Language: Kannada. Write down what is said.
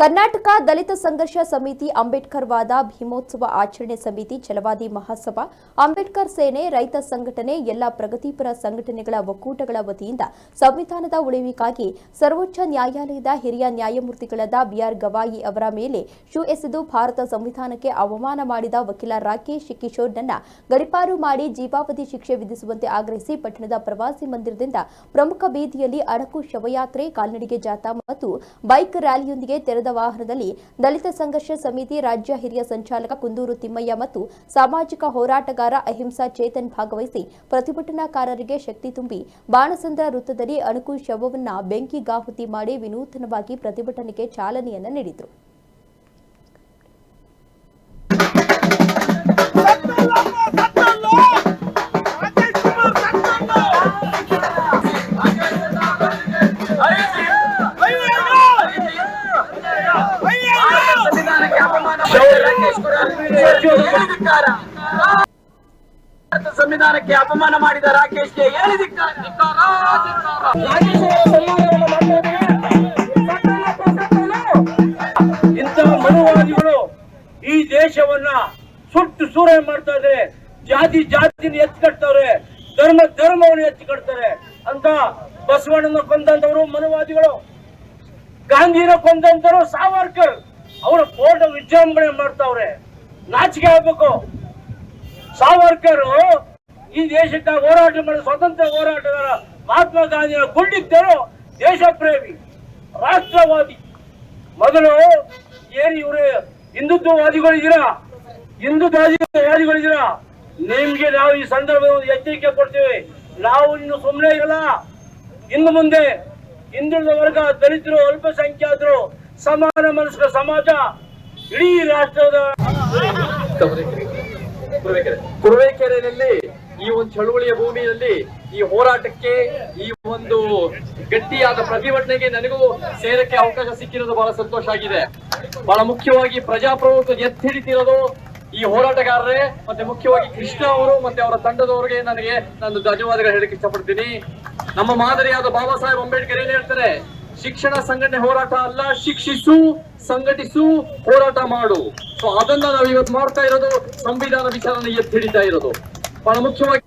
ಕರ್ನಾಟಕ ದಲಿತ ಸಂಘರ್ಷ ಸಮಿತಿ ಅಂಬೇಡ್ಕರ್ ವಾದ ಭೀಮೋತ್ಸವ ಆಚರಣೆ ಸಮಿತಿ ಛಲವಾದಿ ಮಹಾಸಭಾ ಅಂಬೇಡ್ಕರ್ ಸೇನೆ ರೈತ ಸಂಘಟನೆ ಎಲ್ಲ ಪ್ರಗತಿಪರ ಸಂಘಟನೆಗಳ ಒಕ್ಕೂಟಗಳ ವತಿಯಿಂದ ಸಂವಿಧಾನದ ಉಳಿವಿಗಾಗಿ ಸರ್ವೋಚ್ಚ ನ್ಯಾಯಾಲಯದ ಹಿರಿಯ ನ್ಯಾಯಮೂರ್ತಿಗಳಾದ ಬಿಆರ್ ಗವಾಯಿ ಅವರ ಮೇಲೆ ಶೂ ಎಸೆದು ಭಾರತ ಸಂವಿಧಾನಕ್ಕೆ ಅವಮಾನ ಮಾಡಿದ ವಕೀಲ ರಾಕೇಶ್ ಕಿಶೋರ್ನನ್ನ ಗಡಿಪಾರು ಮಾಡಿ ಜೀವಾವಧಿ ಶಿಕ್ಷೆ ವಿಧಿಸುವಂತೆ ಆಗ್ರಹಿಸಿ ಪಟ್ಟಣದ ಪ್ರವಾಸಿ ಮಂದಿರದಿಂದ ಪ್ರಮುಖ ಬೀದಿಯಲ್ಲಿ ಅಣಕು ಶವಯಾತ್ರೆ ಕಾಲ್ನಡಿಗೆ ಜಾಥಾ ಮತ್ತು ಬೈಕ್ ರ್ಯಾಲಿಯೊಂದಿಗೆ ತೆರೆದ ವಾಹನದಲ್ಲಿ ದಲಿತ ಸಂಘರ್ಷ ಸಮಿತಿ ರಾಜ್ಯ ಹಿರಿಯ ಸಂಚಾಲಕ ಕುಂದೂರು ತಿಮ್ಮಯ್ಯ ಮತ್ತು ಸಾಮಾಜಿಕ ಹೋರಾಟಗಾರ ಅಹಿಂಸಾ ಚೇತನ್ ಭಾಗವಹಿಸಿ ಪ್ರತಿಭಟನಾಕಾರರಿಗೆ ಶಕ್ತಿ ತುಂಬಿ ಬಾಣಸಂದ್ರ ವೃತ್ತದಲ್ಲಿ ಅಣಕು ಶವವನ್ನು ಬೆಂಕಿಗಾಹುತಿ ಮಾಡಿ ವಿನೂತನವಾಗಿ ಪ್ರತಿಭಟನೆಗೆ ಚಾಲನೆಯನ್ನು ನೀಡಿದರು. ಸಂವಿಧಾನಕ್ಕೆ ಅಪಮಾನ ಮಾಡಿದ ರಾಕೇಶ್ಗೆ ಇಂತಹ ಮನುವಾದಿಗಳು ಈ ದೇಶವನ್ನ ಸುಟ್ಟು ಸೂರೆ ಮಾಡ್ತಾ ಇದ್ದಾರೆ. ಜಾತಿನ ಎತ್ಕಟ್ತವ್ರೆ, ಧರ್ಮವನ್ನು ಎತ್ಕಟ್ತಾರೆ ಅಂತ ಬಸವಣ್ಣನ ಕೊಂದಂತವರು ಮನುವಾದಿಗಳು, ಗಾಂಧಿನ ಕೊಂದಂತವರು ಸಾವರ್ಕರ್ ಅವರ ಫೋಟೋ ವಿಜೃಂಭಣೆ ಮಾಡ್ತಾವ್ರೆ. ನಾಚಿಕೆ ಆಗ್ಬೇಕು. ಸಾವರ್ಕರ್ ಈ ದೇಶಕ್ಕೆ ಹೋರಾಟ ಮಾಡಿದ ಸ್ವತಂತ್ರ ಹೋರಾಟಗಾರ, ಮಹಾತ್ಮ ಗಾಂಧಿಯ ಗುಂಡಿದ್ದರು, ದೇಶ ಪ್ರೇಮಿ, ರಾಷ್ಟ್ರವಾದಿ. ಮೊದಲು ಏನು ಇವರು ಹಿಂದುತ್ವವಾದಿಗಳಿದ್ದೀರಾ, ನಿಮ್ಗೆ ನಾವು ಈ ಸಂದರ್ಭದಲ್ಲಿ ಎಚ್ಚರಿಕೆ ಕೊಡ್ತೀವಿ. ನಾವು ಇನ್ನು ಸುಮ್ಮನೆ ಇರಲ್ಲ. ಇನ್ನು ಮುಂದೆ ಹಿಂದುಳಿದ ವರ್ಗ, ದಲಿತರು, ಅಲ್ಪಸಂಖ್ಯಾತರು, ಸಮಾನ ಮನಸ್ಕ ಸಮಾಜ, ಇಡೀ ರಾಷ್ಟ್ರದ ತುರುವೇಕೆರೆಯಲ್ಲಿ ಈ ಒಂದು ಚಳುವಳಿಯ ಭೂಮಿಯಲ್ಲಿ ಈ ಹೋರಾಟಕ್ಕೆ, ಈ ಒಂದು ಗಟ್ಟಿಯಾದ ಪ್ರತಿಭಟನೆಗೆ ನನಗೂ ಸೇರಕ್ಕೆ ಅವಕಾಶ ಸಿಕ್ಕಿರೋದು ಬಹಳ ಸಂತೋಷ ಆಗಿದೆ. ಬಹಳ ಮುಖ್ಯವಾಗಿ ಪ್ರಜಾಪ್ರಭುತ್ವ ಎತ್ತಿ ಹಿಡಿತಿರೋದು ಈ ಹೋರಾಟಗಾರರೇ, ಮತ್ತೆ ಮುಖ್ಯವಾಗಿ ಕೃಷ್ಣ ಅವರು ಮತ್ತೆ ಅವರ ತಂಡದವರಿಗೆ ನಾನು ಧನ್ಯವಾದಗಳು ಹೇಳಕ್ಕೆ ಇಷ್ಟಪಡ್ತೀನಿ. ನಮ್ಮ ಮಾದರಿಯಾದ ಬಾಬಾ ಸಾಹೇಬ್ ಅಂಬೇಡ್ಕರ್ ಏನ್ ಹೇಳ್ತಾರೆ, ಶಿಕ್ಷಣ ಸಂಘಟನೆ ಹೋರಾಟ ಅಲ್ಲ, ಶಿಕ್ಷಿಸು, ಸಂಘಟಿಸು, ಹೋರಾಟ ಮಾಡು. ಸೊ ಅದನ್ನ ನಾವು ಇವತ್ತು ಮಾಡ್ತಾ ಇರೋದು, ಸಂವಿಧಾನ ವಿಚಾರನ ಎತ್ತಿ ಹಿಡಿತಾ ಇರೋದು ಬಹಳ ಮುಖ್ಯವಾಗಿ.